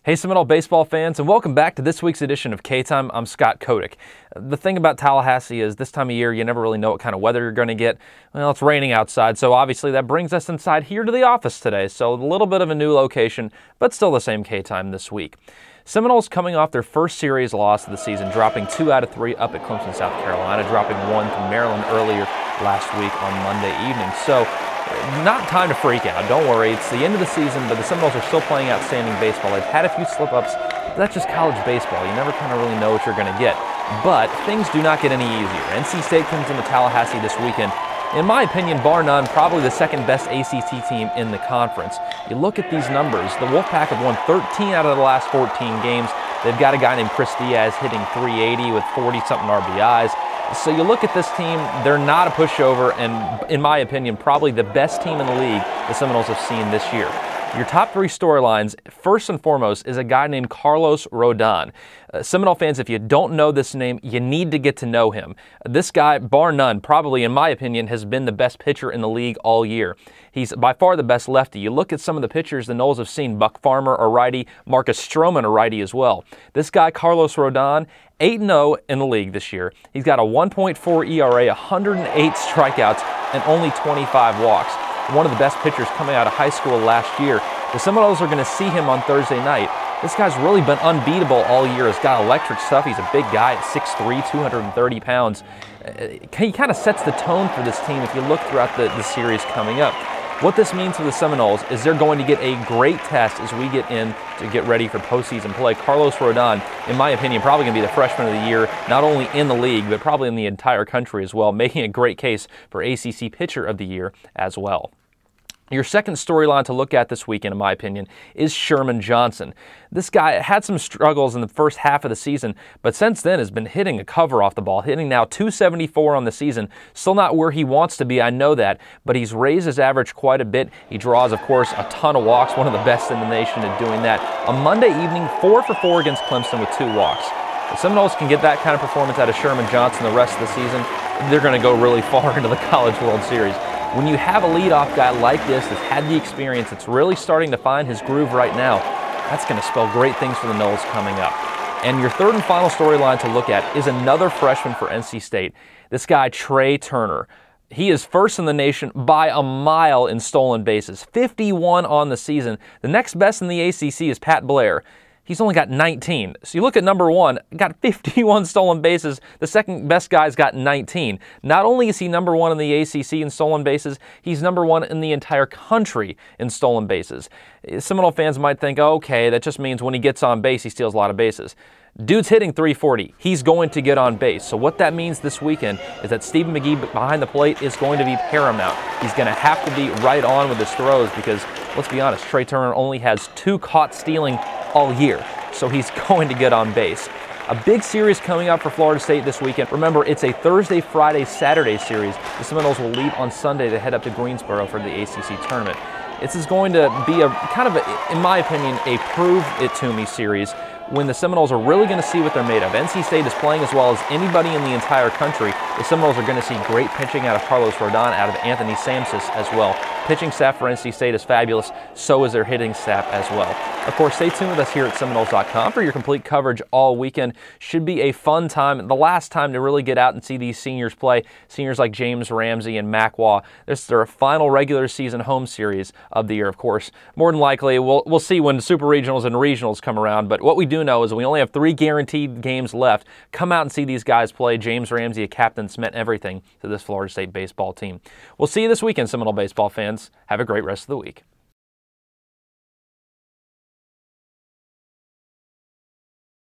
Hey Seminole baseball fans, and welcome back to this week's edition of K-Time. I'm Scott Kotick. The thing about Tallahassee is this time of year you never really know what kind of weather you're going to get. Well, it's raining outside, so obviously that brings us inside here to the office today. So a little bit of a new location, but still the same K-Time this week. Seminoles coming off their first series loss of the season, dropping 2 out of 3 up at Clemson, South Carolina, dropping 1 to Maryland earlier last week on Monday evening. So not time to freak out. Don't worry. It's the end of the season, but the Seminoles are still playing outstanding baseball. They've had a few slip-ups, but that's just college baseball. You never kind of really know what you're going to get. But things do not get any easier. NC State comes into Tallahassee this weekend. In my opinion, bar none, probably the second best ACC team in the conference. You look at these numbers. The Wolfpack have won 13 out of the last 14 games. They've got a guy named Chris Diaz hitting 380 with 40-something RBIs. So you look at this team, they're not a pushover, and in my opinion, probably the best team in the league the Seminoles have seen this year. Your top 3 storylines, first and foremost, is a guy named Carlos Rodon. Seminole fans, if you don't know this name, you need to get to know him. This guy, bar none, probably, in my opinion, has been the best pitcher in the league all year. He's by far the best lefty. You look at some of the pitchers the Noles have seen, Buck Farmer, a righty, Marcus Stroman, a righty as well. This guy, Carlos Rodon, 8-0 in the league this year. He's got a 1.4 ERA, 108 strikeouts, and only 25 walks. One of the best pitchers coming out of high school last year. The Seminoles are going to see him on Thursday night. This guy's really been unbeatable all year. He's got electric stuff. He's a big guy at 6'3", 230 pounds. He kind of sets the tone for this team if you look throughout the series coming up. What this means for the Seminoles is they're going to get a great test as we get in to get ready for postseason play. Carlos Rodon, in my opinion, probably going to be the freshman of the year, not only in the league, but probably in the entire country as well, making a great case for ACC Pitcher of the Year as well. Your second storyline to look at this weekend, in my opinion, is Sherman Johnson. This guy had some struggles in the first half of the season, but since then has been hitting a cover off the ball, hitting now .274 on the season. Still not where he wants to be, I know that, but he's raised his average quite a bit. He draws, of course, a ton of walks, one of the best in the nation at doing that. On Monday evening, 4 for 4 against Clemson with 2 walks. If Seminoles can get that kind of performance out of Sherman Johnson the rest of the season, they're going to go really far into the College World Series. When you have a leadoff guy like this that's had the experience, that's really starting to find his groove right now, that's going to spell great things for the Noles coming up. And your third and final storyline to look at is another freshman for NC State. This guy, Trey Turner. He is first in the nation by a mile in stolen bases, 51 on the season. The next best in the ACC is Pat Blair. He's only got 19. So you look at number 1, got 51 stolen bases. The second best guy's got 19. Not only is he number 1 in the ACC in stolen bases, he's number 1 in the entire country in stolen bases. Seminole fans might think, okay, that just means when he gets on base, he steals a lot of bases. Dude's hitting .340. He's going to get on base. So what that means this weekend is that Stephen McGee behind the plate is going to be paramount. He's going to have to be right on with his throws because, let's be honest, Trey Turner only has 2 caught stealing all year. So he's going to get on base. A big series coming up for Florida State this weekend. Remember, it's a Thursday, Friday, Saturday series. The Seminoles will leave on Sunday to head up to Greensboro for the ACC tournament. This is going to be a kind of, in my opinion, a prove-it-to-me series when the Seminoles are really going to see what they're made of. NC State is playing as well as anybody in the entire country. The Seminoles are going to see great pitching out of Carlos Rodon, out of Anthony Samsis as well. Pitching staff for NC State is fabulous. So is their hitting staff as well. Of course, stay tuned with us here at Seminoles.com for your complete coverage all weekend. Should be a fun time, the last time to really get out and see these seniors play. Seniors like James Ramsey and Mac Waugh. This is their final regular season home series of the year, of course. More than likely, we'll see when Super Regionals and Regionals come around, but what we do know is we only have 3 guaranteed games left. Come out and see these guys play. James Ramsey, a captain, meant everything to this Florida State baseball team. We'll see you this weekend, Seminole baseball fans. Have a great rest of the week.